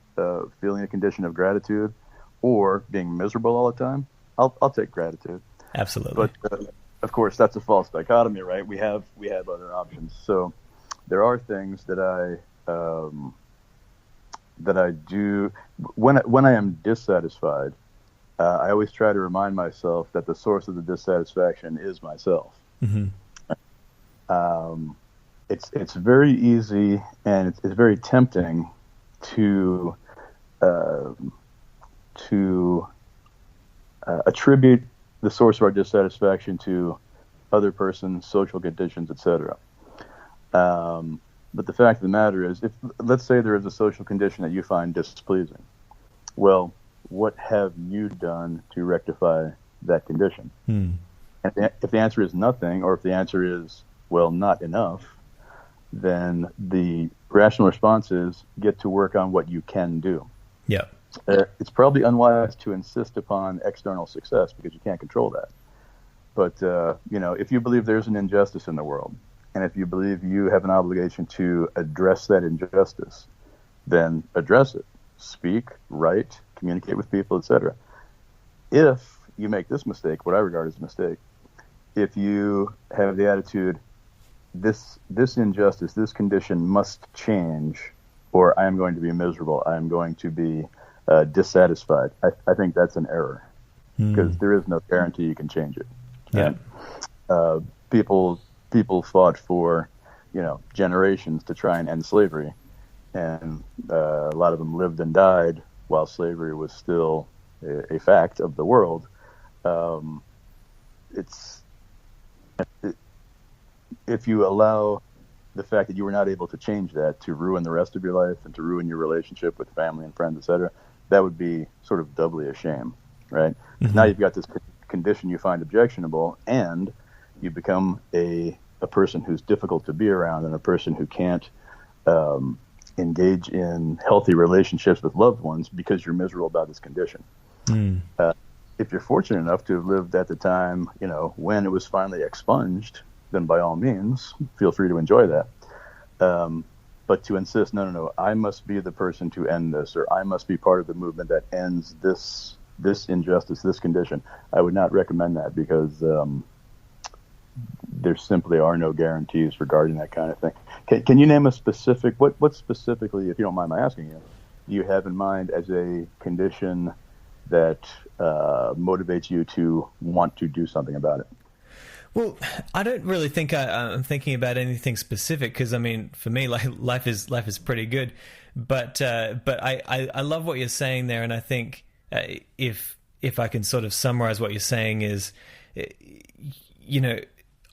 [SPEAKER 2] feeling a condition of gratitude, or being miserable all the time, I'll take gratitude.
[SPEAKER 1] Absolutely.
[SPEAKER 2] But of course, that's a false dichotomy, right? We have other options. So there are things that I do when I am dissatisfied. I always try to remind myself that the source of the dissatisfaction is myself. It's very easy and it's very tempting to attribute the source of our dissatisfaction to other persons, social conditions, etc. But the fact of the matter is, if let's say there is a social condition that you find displeasing, well, what have you done to rectify that condition? And if the answer is nothing, or if the answer is, well, not enough, then the rational response is get to work on what you can do.
[SPEAKER 1] Yeah.
[SPEAKER 2] It's probably unwise to insist upon external success because you can't control that. But, if you believe there's an injustice in the world, and if you believe you have an obligation to address that injustice, then address it. Speak, write, communicate with people, etc. If you make this mistake, what I regard as a mistake, if you have the attitude, this injustice, this condition must change, or I am going to be miserable, I am going to be dissatisfied, I think that's an error, because there is no guarantee you can change it.
[SPEAKER 1] Yeah.
[SPEAKER 2] People fought for, generations to try and end slavery, and a lot of them lived and died while slavery was still a fact of the world. If you allow the fact that you were not able to change that to ruin the rest of your life and to ruin your relationship with family and friends, etc., that would be sort of doubly a shame, right? Now you've got this condition you find objectionable, and you become a person who's difficult to be around and a person who can't engage in healthy relationships with loved ones because you're miserable about this condition. If you're fortunate enough to have lived at the time, when it was finally expunged, then by all means, feel free to enjoy that. But to insist, no, I must be the person to end this, or I must be part of the movement that ends this injustice, this condition, I would not recommend that, because there simply are no guarantees regarding that kind of thing. Can you name a specific, what specifically, if you don't mind my asking you, do you have in mind as a condition that motivates you to want to do something about it?
[SPEAKER 1] Well, I don't really think I'm thinking about anything specific, because for me, life is pretty good. But I love what you're saying there, and I think if I can sort of summarize what you're saying is,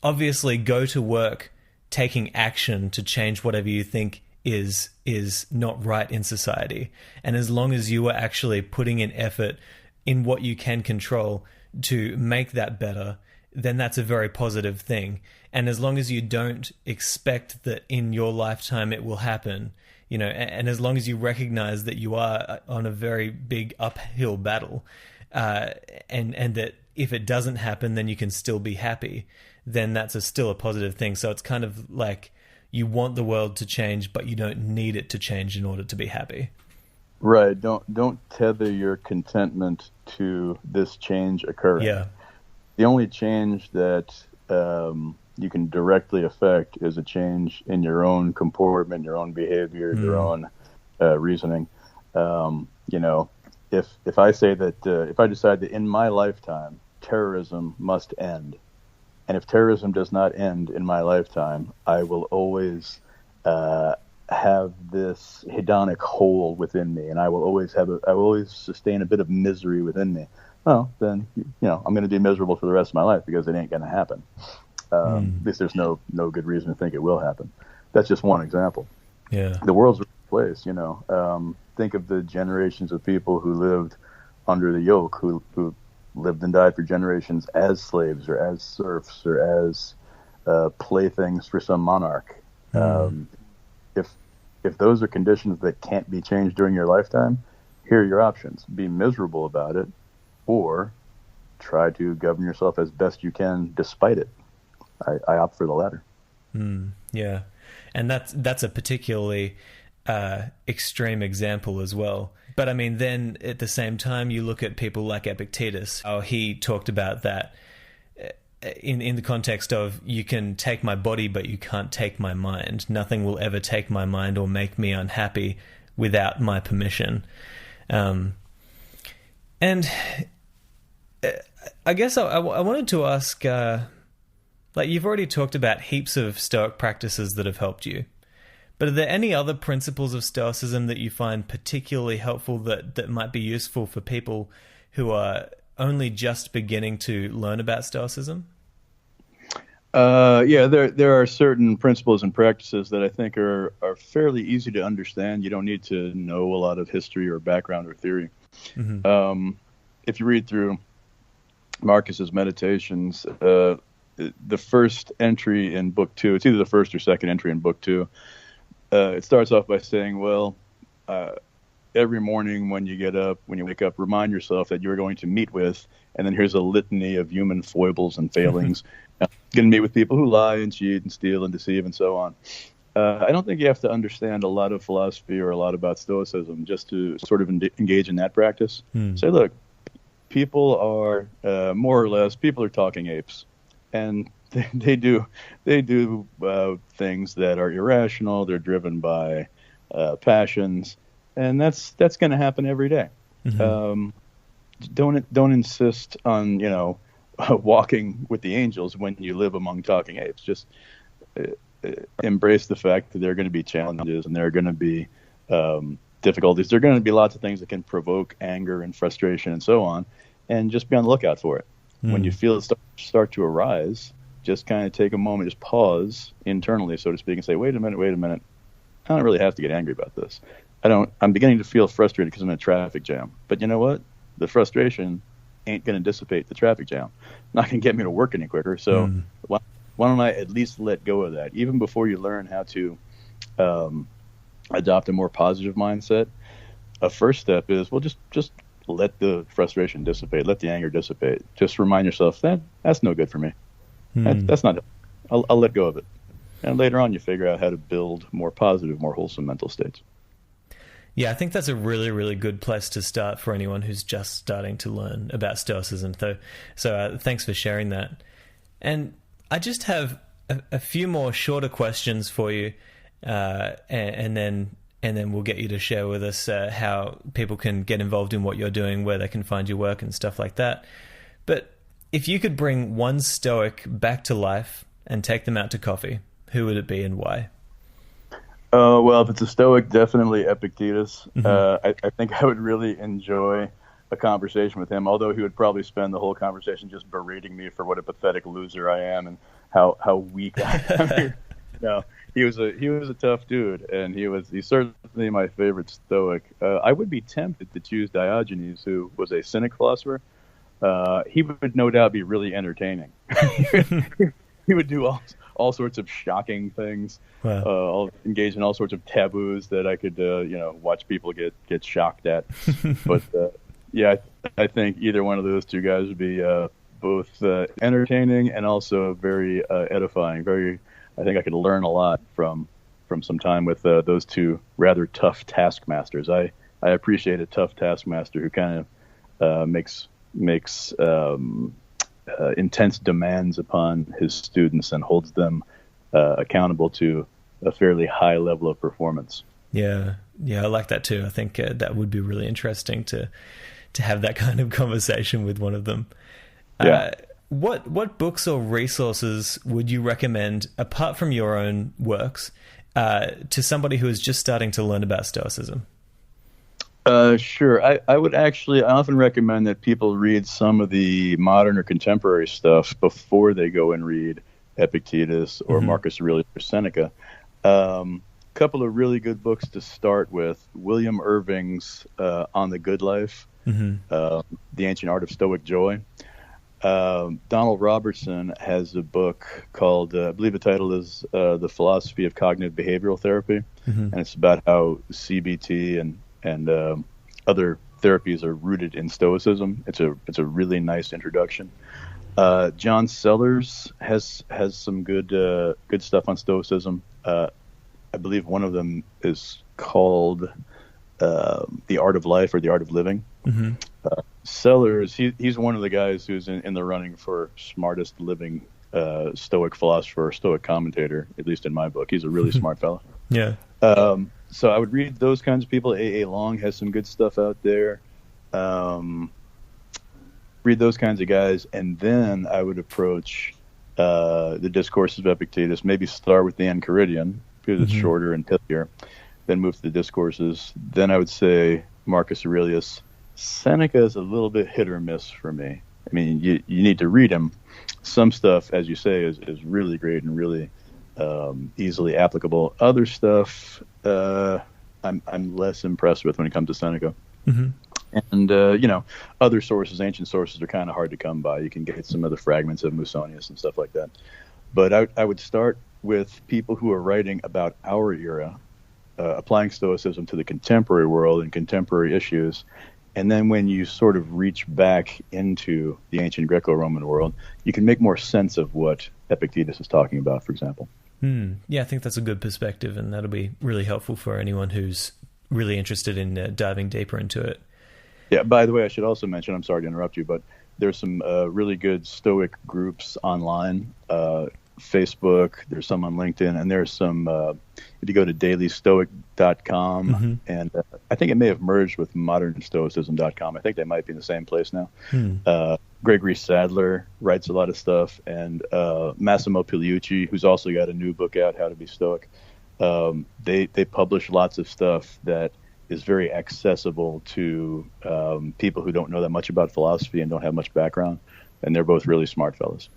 [SPEAKER 1] obviously go to work taking action to change whatever you think is not right in society, and as long as you are actually putting in effort in what you can control to make that better, then that's a very positive thing. And as long as you don't expect that in your lifetime it will happen, and as long as you recognize that you are on a very big uphill battle, and that if it doesn't happen, then you can still be happy, then that's still a positive thing. So it's kind of like you want the world to change, but you don't need it to change in order to be happy.
[SPEAKER 2] Right. Don't tether your contentment to this change occurring.
[SPEAKER 1] Yeah.
[SPEAKER 2] The only change that you can directly affect is a change in your own comportment, your own behavior, your own reasoning. If I say that, if I decide that in my lifetime terrorism must end, and if terrorism does not end in my lifetime, I will always have this hedonic hole within me, and I will always sustain a bit of misery within me. Well, then, I'm going to be miserable for the rest of my life, because it ain't going to happen. At least there's no good reason to think it will happen. That's just one example.
[SPEAKER 1] Yeah.
[SPEAKER 2] The world's a place, think of the generations of people who lived under the yoke, who lived and died for generations as slaves or as serfs or as playthings for some monarch. If those are conditions that can't be changed during your lifetime, here are your options. Be miserable about it, or try to govern yourself as best you can despite it. I opt for the latter.
[SPEAKER 1] Yeah, and that's a particularly extreme example as well. But then at the same time, you look at people like Epictetus. He talked about that in the context of, you can take my body, but you can't take my mind. Nothing will ever take my mind or make me unhappy without my permission. And I guess I wanted to ask, you've already talked about heaps of Stoic practices that have helped you, but are there any other principles of Stoicism that you find particularly helpful that might be useful for people who are only just beginning to learn about Stoicism?
[SPEAKER 2] There are certain principles and practices that I think are fairly easy to understand. You don't need to know a lot of history or background or theory. If you read through Marcus's Meditations, the first entry in book 2, it's either the first or second entry in book 2, it starts off by saying, well, every morning when you wake up, remind yourself that you're going to meet with, and then here's a litany of human foibles and failings. You're going to meet with people who lie and cheat and steal and deceive and so on. I don't think you have to understand a lot of philosophy or a lot about Stoicism just to sort of engage in that practice. Say, look, people are more or less, people are talking apes, and they do things that are irrational. They're driven by passions, and that's going to happen every day. Don't insist on walking with the angels when you live among talking apes. Just embrace the fact that there are going to be challenges and there are going to be difficulties. There are going to be lots of things that can provoke anger and frustration and so on, and just be on the lookout for it. When you feel it start to arise, just kind of take a moment, just pause internally, so to speak, and say, wait a minute. I don't really have to get angry about this. I'm beginning to feel frustrated because I'm in a traffic jam. But you know what? The frustration ain't going to dissipate the traffic jam. Not going to get me to work any quicker. So why don't I at least let go of that? Even before you learn how to adopt a more positive mindset, a first step is, well, just let the frustration dissipate. Let the anger dissipate. Just remind yourself that's no good for me. That's not it. I'll let go of it. And later on, you figure out how to build more positive, more wholesome mental states.
[SPEAKER 1] Yeah, I think that's a really, really good place to start for anyone who's just starting to learn about Stoicism. So thanks for sharing that. And I just have a few more shorter questions for you, and then we'll get you to share with us how people can get involved in what you're doing, where they can find your work and stuff like that. But if you could bring one Stoic back to life and take them out to coffee, who would it be and why?
[SPEAKER 2] Well, if it's a Stoic, definitely Epictetus. I think I would really enjoy a conversation with him, although he would probably spend the whole conversation just berating me for what a pathetic loser I am and how weak I am. No, he was a tough dude, and he's certainly my favorite Stoic. I would be tempted to choose Diogenes, who was a Cynic philosopher. He would no doubt be really entertaining. He would do all sorts of shocking things. Wow. Engage in all sorts of taboos that I could watch people get shocked at. But yeah, I think either one of those two guys would be both entertaining and also very edifying. I think I could learn a lot from some time with those two rather tough taskmasters. I appreciate a tough taskmaster who kind of makes intense demands upon his students and holds them accountable to a fairly high level of performance.
[SPEAKER 1] Yeah, I like that too. I think that would be really interesting to have that kind of conversation with one of them.
[SPEAKER 2] Yeah.
[SPEAKER 1] What books or resources would you recommend, apart from your own works, to somebody who is just starting to learn about Stoicism?
[SPEAKER 2] Sure. I would I often recommend that people read some of the modern or contemporary stuff before they go and read Epictetus or Marcus Aurelius or Seneca. Couple of really good books to start with: William Irving's On the Good Life, The Ancient Art of Stoic Joy. Donald Robertson has a book called, I believe the title is The Philosophy of Cognitive Behavioral Therapy, and it's about how CBT and other therapies are rooted in Stoicism. It's a really nice introduction. John Sellers has some good stuff on Stoicism. I believe one of them is called The Art of Life or The Art of Living. Sellers, he's one of the guys who's in the running for smartest living Stoic philosopher or Stoic commentator, at least in my book. He's a really smart fellow.
[SPEAKER 1] Yeah.
[SPEAKER 2] So I would read those kinds of people. A.A. Long has some good stuff out there. Read those kinds of guys, and then I would approach the Discourses of Epictetus. Maybe start with the Enchiridion, because it's shorter and pithier. Then move to the Discourses. Then I would say Marcus Aurelius. Seneca is a little bit hit or miss for me. I mean, you need to read him. Some stuff, as you say, is really great and really easily applicable. Other stuff, I'm less impressed with when it comes to Seneca. And, other sources, ancient sources, are kind of hard to come by. You can get some of the fragments of Musonius and stuff like that. But I would start with people who are writing about our era, applying Stoicism to the contemporary world and contemporary issues. And then when you sort of reach back into the ancient Greco-Roman world, you can make more sense of what Epictetus is talking about, for example.
[SPEAKER 1] Yeah, I think that's a good perspective, and that'll be really helpful for anyone who's really interested in diving deeper into it.
[SPEAKER 2] Yeah, by the way, I should also mention, I'm sorry to interrupt you, but there's some really good Stoic groups online, Facebook, there's some on LinkedIn, and there's some, if you go to dailystoic.com, and I think it may have merged with modernstoicism.com. I think they might be in the same place now. Gregory Sadler writes a lot of stuff, and Massimo Pigliucci, who's also got a new book out, How to Be Stoic. They publish lots of stuff that is very accessible to people who don't know that much about philosophy and don't have much background, and they're both really smart fellows.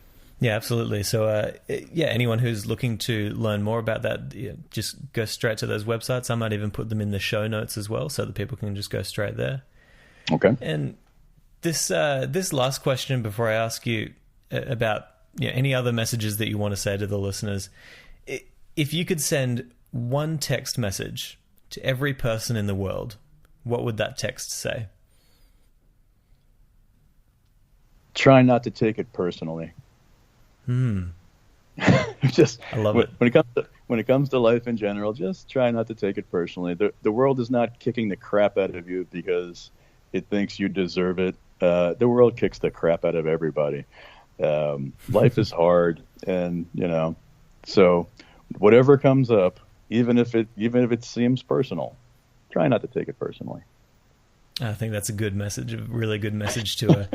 [SPEAKER 1] Yeah, absolutely. So, anyone who's looking to learn more about that, just go straight to those websites. I might even put them in the show notes as well, so that people can just go straight there.
[SPEAKER 2] Okay.
[SPEAKER 1] And this last question before I ask you about any other messages that you want to say to the listeners, if you could send one text message to every person in the world, what would that text say?
[SPEAKER 2] Try not to take it personally. Just
[SPEAKER 1] I love it.
[SPEAKER 2] When it comes to life in general, just try not to take it personally. The world is not kicking the crap out of you because it thinks you deserve it. The world kicks the crap out of everybody. Life is hard, and so whatever comes up, even if it seems personal, try not to take it personally.
[SPEAKER 1] I think that's a good message, a really good message to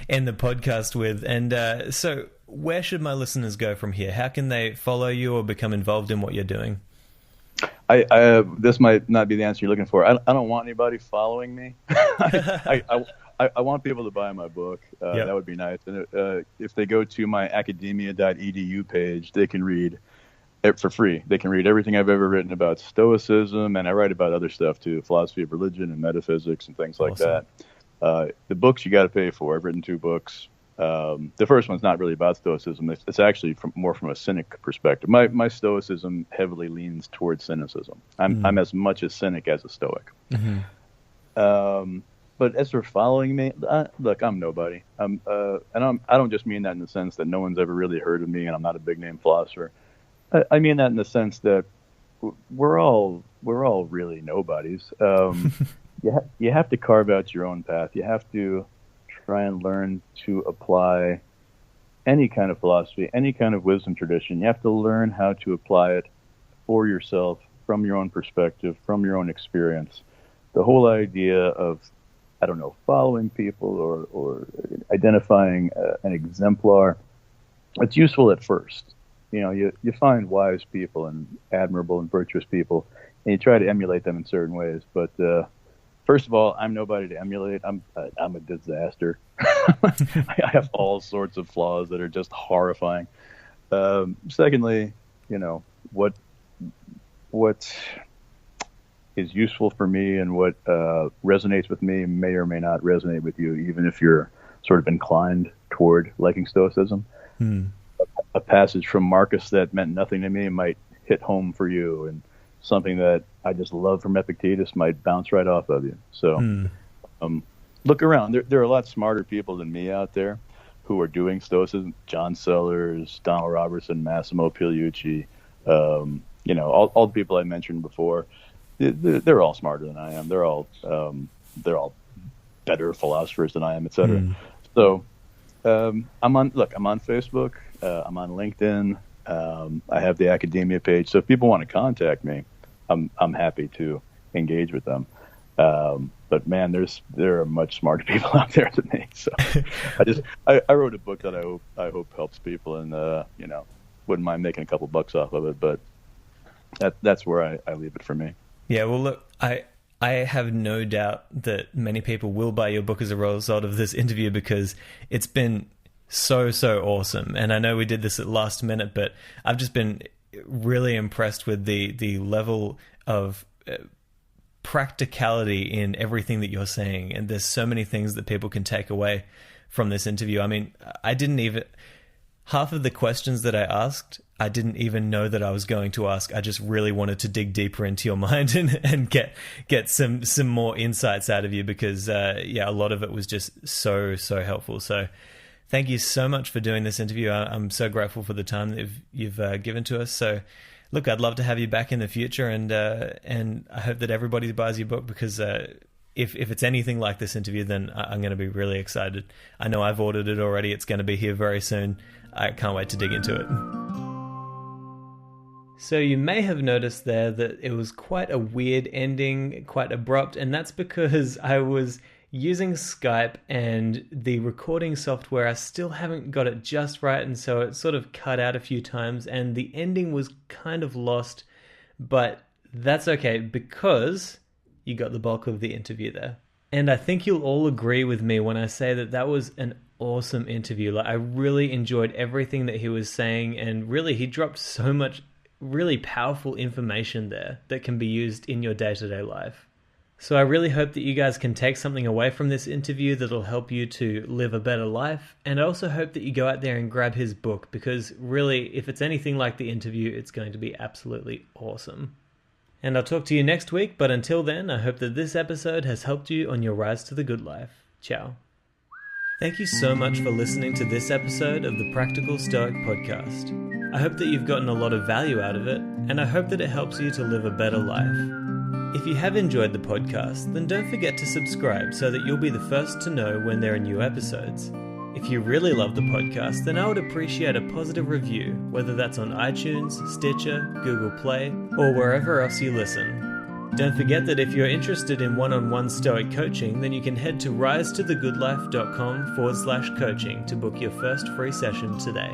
[SPEAKER 1] end the podcast with. And so where should my listeners go from here? How can they follow you or become involved in what you're doing?
[SPEAKER 2] This might not be the answer you're looking for. I don't want anybody following me. I want people to buy my book.
[SPEAKER 1] Yep.
[SPEAKER 2] That would be nice. And if they go to my academia.edu page, they can read for free. They can read everything I've ever written about Stoicism, and I write about other stuff too, philosophy of religion and metaphysics and things like that. The books you got to pay for. I've written 2 books. The first one's not really about Stoicism. It's actually more from a cynic perspective. My Stoicism heavily leans towards cynicism. I'm as much a cynic as a Stoic. But as for following me, look, I'm nobody. I don't just mean that in the sense that no one's ever really heard of me and I'm not a big name philosopher. I mean that in the sense that we're all really nobodies. You have to carve out your own path. You have to try and learn to apply any kind of philosophy, any kind of wisdom tradition. You have to learn how to apply it for yourself, from your own perspective, from your own experience. The whole idea of, following people or identifying an exemplar, it's useful at first. You find wise people and admirable and virtuous people, and you try to emulate them in certain ways. But first of all, I'm nobody to emulate. I'm a disaster. I have all sorts of flaws that are just horrifying. Secondly, what is useful for me and what resonates with me may or may not resonate with you, even if you're sort of inclined toward liking Stoicism. A passage from Marcus that meant nothing to me might hit home for you, and something that I just love from Epictetus might bounce right off of you. So look around. There are a lot smarter people than me out there who are doing Stoicism. John Sellers, Donald Robertson, Massimo Pigliucci, all the people I mentioned before. They're all smarter than I am. They're all better philosophers than I am, etc. So I'm on Facebook. I'm on LinkedIn. I have the academia page. So if people want to contact me, I'm happy to engage with them. But man, there are much smarter people out there than me. So I wrote a book that I hope helps people, and wouldn't mind making a couple bucks off of it. But that's where I leave it for me.
[SPEAKER 1] Yeah. Well, look, I have no doubt that many people will buy your book as a result of this interview, because it's been so awesome. And I know we did this at last minute, but I've just been really impressed with the level of practicality in everything that you're saying. And there's so many things that people can take away from this interview. I mean, half of the questions that I asked, I didn't even know that I was going to ask. I just really wanted to dig deeper into your mind and get some more insights out of you because, a lot of it was just so helpful. So thank you so much for doing this interview. I'm so grateful for the time that you've given to us. So look, I'd love to have you back in the future, and I hope that everybody buys your book because if it's anything like this interview, then I'm going to be really excited. I know I've ordered it already. It's going to be here very soon. I can't wait to dig into it. So you may have noticed there that it was quite a weird ending, quite abrupt, and that's because I was using Skype and the recording software, I still haven't got it just right, and so it sort of cut out a few times, and the ending was kind of lost, but that's okay because you got the bulk of the interview there. And I think you'll all agree with me when I say that that was an awesome interview. Like, I really enjoyed everything that he was saying, and really he dropped so much really powerful information there that can be used in your day-to-day life. So I really hope that you guys can take something away from this interview that'll help you to live a better life. And I also hope that you go out there and grab his book because really, if it's anything like the interview, it's going to be absolutely awesome. And I'll talk to you next week, but until then, I hope that this episode has helped you on your rise to the good life. Ciao. Thank you so much for listening to this episode of the Practical Stoic Podcast. I hope that you've gotten a lot of value out of it, and I hope that it helps you to live a better life. If you have enjoyed the podcast, then don't forget to subscribe so that you'll be the first to know when there are new episodes. If you really love the podcast, then I would appreciate a positive review, whether that's on iTunes, Stitcher, Google Play, or wherever else you listen. Don't forget that if you're interested in one-on-one Stoic coaching, then you can head to risetothegoodlife.com/coaching to book your first free session today.